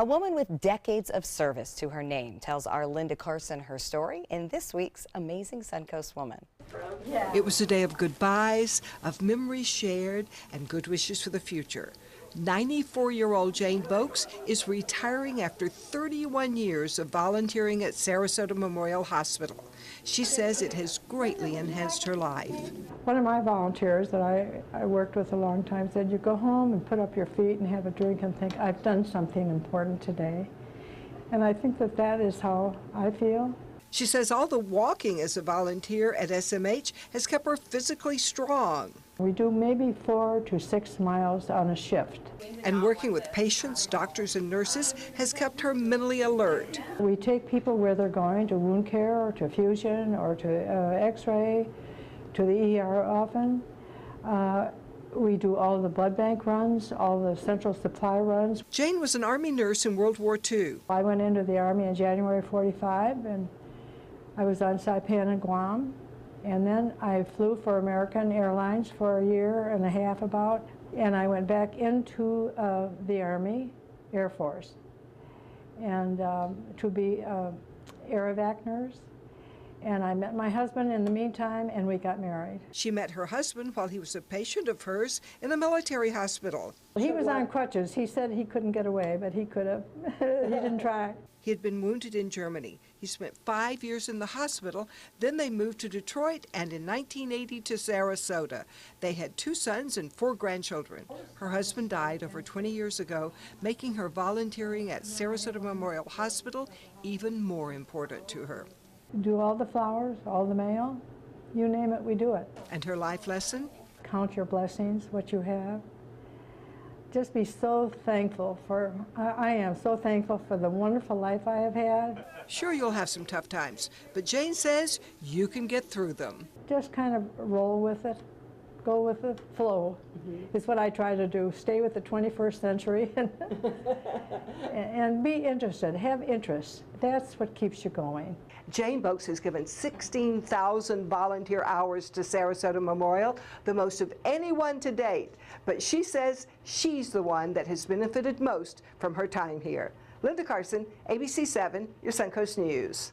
A woman with decades of service to her name tells our Linda Carson her story in this week's Amazing Suncoast Woman. It was a day of goodbyes, of memories shared, and good wishes for the future. 94-year-old Jane Boaks is retiring after 31 years of volunteering at Sarasota Memorial Hospital. She says it has greatly enhanced her life. One of my volunteers that I worked with a long time said, you go home and put up your feet and have a drink and think, I've done something important today. And I think that that is how I feel. She says all the walking as a volunteer at SMH has kept her physically strong. We do maybe 4 to 6 miles on a shift. And working with patients, doctors, and nurses has kept her mentally alert. We take people where they're going, to wound care or to fusion or to x-ray, to the ER often. We do all the blood bank runs, all the central supply runs. Jane was an Army nurse in World War II. I went into the Army in January '45, and I was on Saipan and Guam. And then I flew for American Airlines for a year and a half about, and I went back into the Army, Air Force, and to be air evac nurse. And I met my husband in the meantime, and we got married. She met her husband while he was a patient of hers in a military hospital. He was on crutches. He said he couldn't get away, but he could have. He didn't try. He had been wounded in Germany. He spent 5 years in the hospital. Then they moved to Detroit, and in 1980 to Sarasota. They had 2 sons and 4 grandchildren. Her husband died over 20 years ago, making her volunteering at Sarasota Memorial Hospital even more important to her. Do all the flowers, all the mail, you name it, we do it. And her life lesson? Count your blessings, what you have. Just be so thankful for, I am so thankful for the wonderful life I have had. Sure, you'll have some tough times, but Jane says you can get through them. Just kind of roll with it, go with the flow, is what I try to do. Stay with the 21st century and be interested, have interests. That's what keeps you going. Jane Boaks has given 16,000 volunteer hours to Sarasota Memorial, the most of anyone to date. But she says she's the one that has benefited most from her time here. Linda Carson, ABC 7, your Suncoast News.